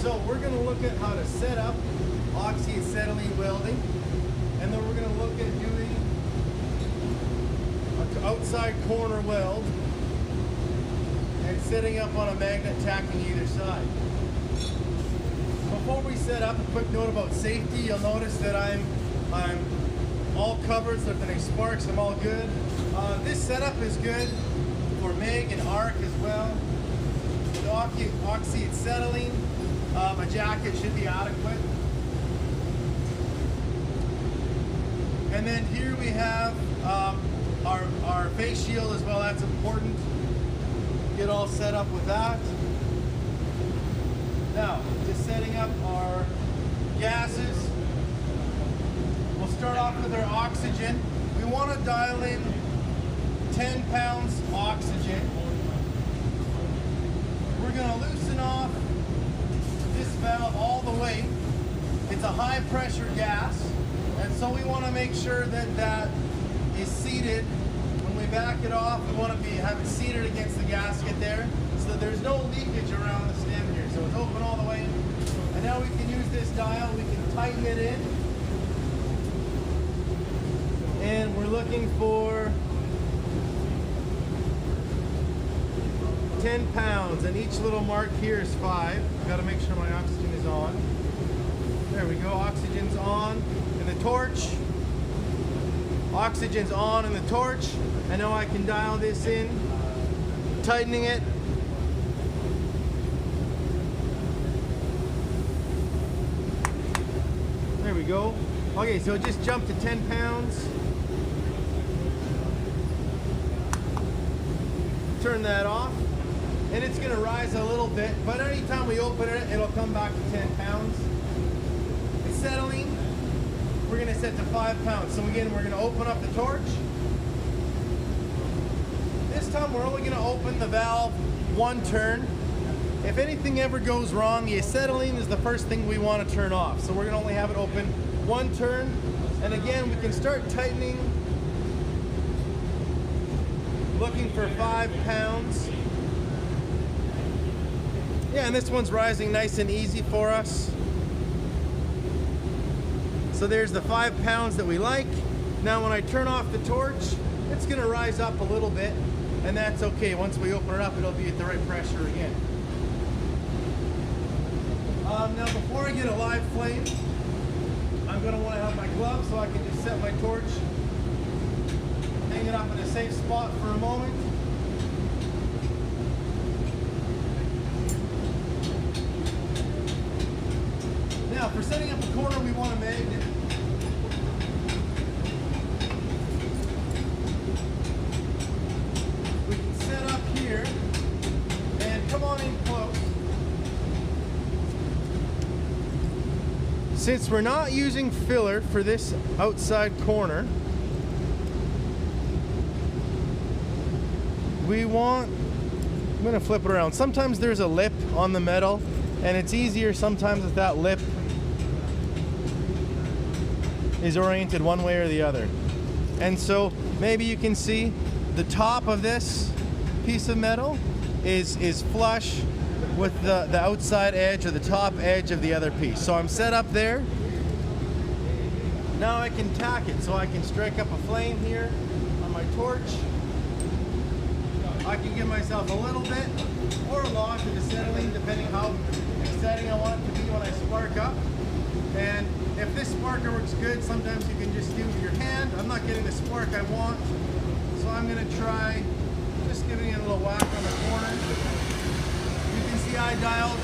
So we're going to look at how to set up oxy-acetylene welding, and then we're going to look at doing an outside corner weld and setting up on a magnet tacking either side. Before we set up, a quick note about safety. You'll notice that I'm all covered, so if there's any sparks, I'm all good. This setup is good for MIG and arc as well. The oxy-acetylene, a jacket should be adequate. And then here we have our face shield as well. That's important. Get all set up with that. Now, just setting up our gases. We'll start off with our oxygen. We want to dial in 10 pounds oxygen. We're going to loosen off this valve all the way. It's a high pressure gas, and so we want to make sure that that is seated. When we back it off, we want to have it seated against the gasket there, so that there's no leakage around the stem here. So it's open all the way. And now we can use this dial, we can tighten it in. And we're looking for 10 pounds, and each little mark here is 5. Got to make sure my oxygen is on. There we go, oxygen's on, and the torch. Oxygen's on and the torch. And now I can dial this in, tightening it. There we go. Okay, so it just jumped to 10 pounds. Turn that off, and it's going to rise a little bit, but anytime we open it, it'll come back to 10 pounds. Acetylene, we're going to set to 5 pounds. So again, we're going to open up the torch. This time we're only going to open the valve one turn. If anything ever goes wrong, the acetylene is the first thing we want to turn off. So we're going to only have it open one turn. And again, we can start tightening, looking for 5 pounds. Yeah, and this one's rising nice and easy for us. So there's the 5 pounds that we like. Now when I turn off the torch, it's going to rise up a little bit, and that's okay. Once we open it up, it'll be at the right pressure again. Now before I get a live flame, I'm going to want to have my glove so I can just set my torch, hang it up in a safe spot for a moment. Now for setting up a corner, we want a magnet. We can set up here and come on in close. Since we're not using filler for this outside corner, I'm going to flip it around. Sometimes there's a lip on the metal, and it's easier sometimes if that lip is oriented one way or the other. And so maybe you can see the top of this piece of metal is flush with the outside edge or the top edge of the other piece. So I'm set up there. Now I can tack it, so I can strike up a flame here on my torch. I can give myself a little bit or a lot of acetylene, depending how exciting I want it to be when I spark up. And if this sparker works good, sometimes you can just do with your hand. I'm not getting the spark I want, so I'm going to try just giving it a little whack on the corner. You can see I dialed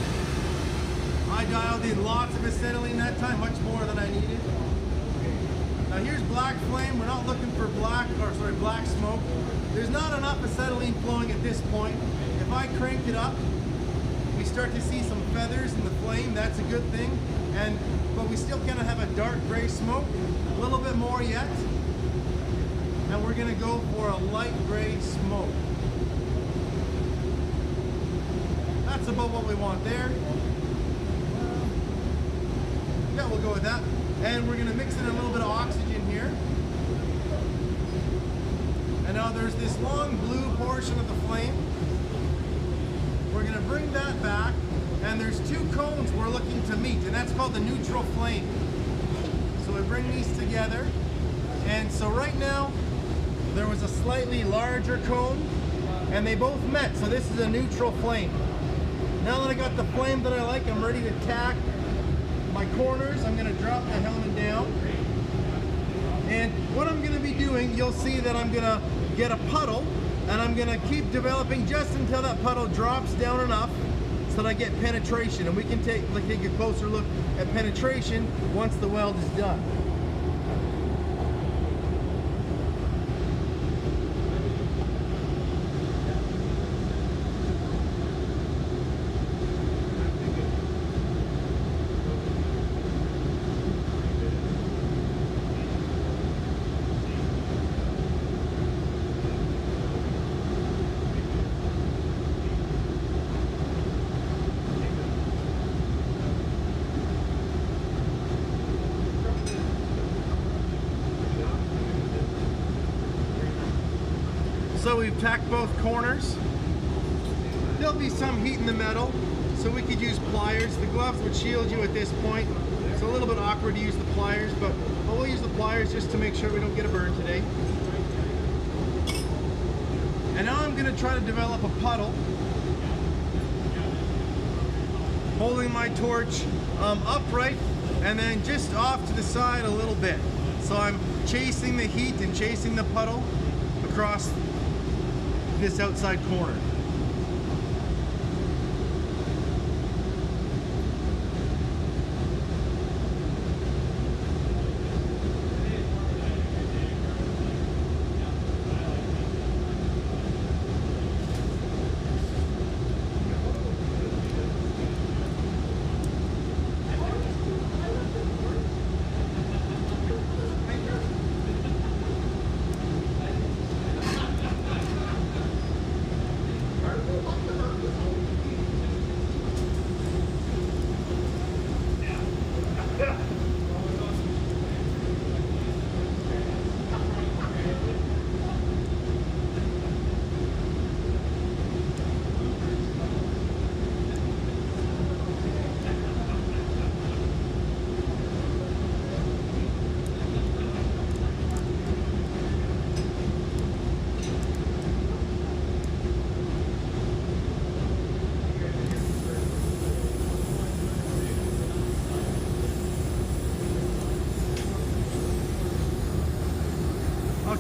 in lots of acetylene that time, much more than I needed. Now here's black flame. We're not looking for black smoke. There's not enough acetylene flowing at this point. If I crank it up, we start to see some feathers in the flame. That's a good thing. But we still kind of have a dark gray smoke, a little bit more yet. And we're going to go for a light gray smoke. That's about what we want there. Yeah, we'll go with that. And we're going to mix in a little bit of oxygen here. And now there's this long blue portion of the flame. We're going to bring that back, and there's 2 cones we're looking to meet, and that's called the neutral flame. So I bring these together, and so right now there was a slightly larger cone, and they both met, so this is a neutral flame. Now that I got the flame that I like, I'm ready to tack my corners. I'm going to drop the helmet down, and what I'm going to be doing, you'll see that I'm going to get a puddle, and I'm going to keep developing just until that puddle drops down enough so that I get penetration, and we can take a closer look at penetration once the weld is done. So we've tacked both corners. There'll be some heat in the metal, so we could use pliers. The gloves would shield you at this point. It's a little bit awkward to use the pliers, but we'll use the pliers just to make sure we don't get a burn today. And now I'm going to try to develop a puddle, holding my torch upright and then just off to the side a little bit. So I'm chasing the heat and chasing the puddle across this outside corner.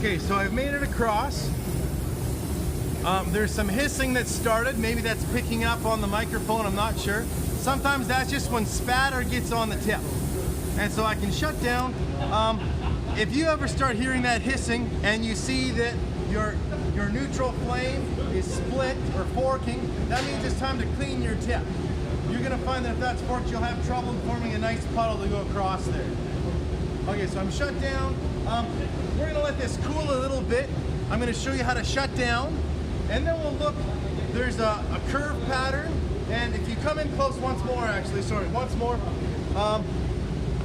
Okay, so I've made it across. There's some hissing that started. Maybe that's picking up on the microphone, I'm not sure. Sometimes that's just when spatter gets on the tip. And so I can shut down. If you ever start hearing that hissing and you see that your neutral flame is split or forking, that means it's time to clean your tip. You're gonna find that if that's forked, you'll have trouble forming a nice puddle to go across there. Okay, so I'm shut down. We're gonna let this cool a little bit. I'm gonna show you how to shut down, and then we'll look. There's a curve pattern, and if you come in close once more,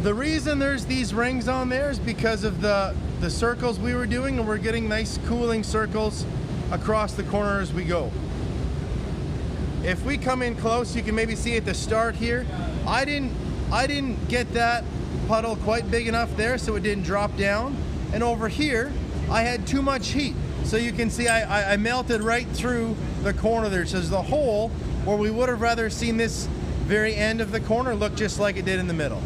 the reason there's these rings on there is because of the circles we were doing, and we're getting nice cooling circles across the corner as we go. If we come in close, you can maybe see at the start here, I didn't get that puddle quite big enough there, so it didn't drop down. And over here, I had too much heat. So you can see I melted right through the corner there. So there's the hole where we would have rather seen this very end of the corner look just like it did in the middle.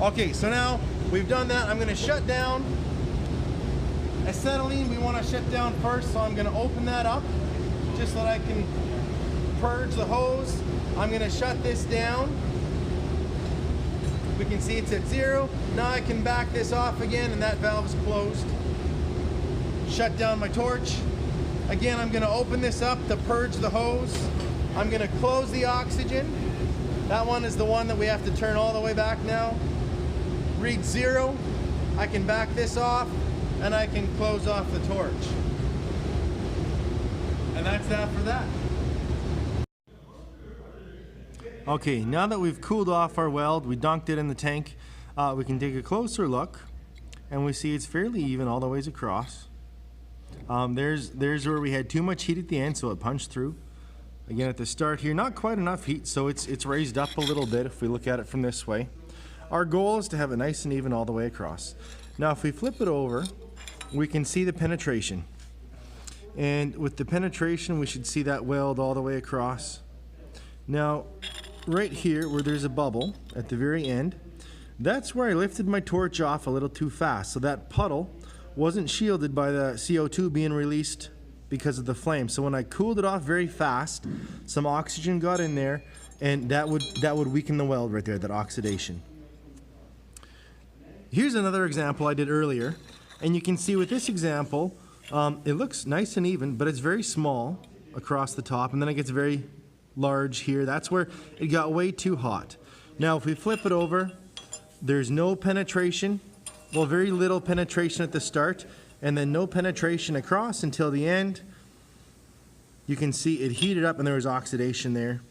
Okay, so now we've done that. I'm gonna shut down. Acetylene, we wanna shut down first, so I'm gonna open that up just so that I can purge the hose. I'm gonna shut this down. We can see it's at 0. Now I can back this off again and that valve's closed. Shut down my torch. Again, I'm gonna open this up to purge the hose. I'm gonna close the oxygen. That one is the one that we have to turn all the way back now. Read 0. I can back this off and I can close off the torch. And that's that for that. Okay, now that we've cooled off our weld, we dunked it in the tank, we can take a closer look, and we see it's fairly even all the ways across. There's where we had too much heat at the end, so it punched through. Again, at the start here, not quite enough heat, so it's raised up a little bit if we look at it from this way. Our goal is to have it nice and even all the way across. Now if we flip it over, we can see the penetration. And with the penetration, we should see that weld all the way across. Now, right here where there's a bubble at the very end, that's where I lifted my torch off a little too fast. So that puddle wasn't shielded by the CO2 being released because of the flame. So when I cooled it off very fast, some oxygen got in there, and that would weaken the weld right there, that oxidation. Here's another example I did earlier, and you can see with this example, it looks nice and even, but it's very small across the top, and then it gets very large here. That's where it got way too hot. Now if we flip it over, there's no penetration, well, very little penetration at the start, and then no penetration across until the end. You can see it heated up and there was oxidation there.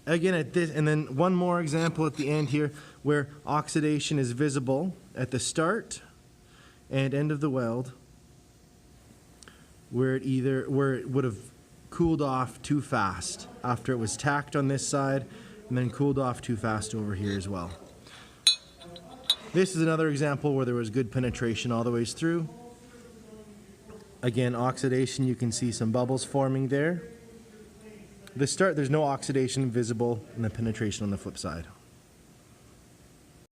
Again at this, and then one more example at the end here where oxidation is visible at the start and end of the weld, where it would have cooled off too fast after it was tacked on this side and then cooled off too fast over here as well. This is another example where there was good penetration all the way through. Again, oxidation, you can see some bubbles forming there. The start, there's no oxidation visible, and the penetration on the flip side.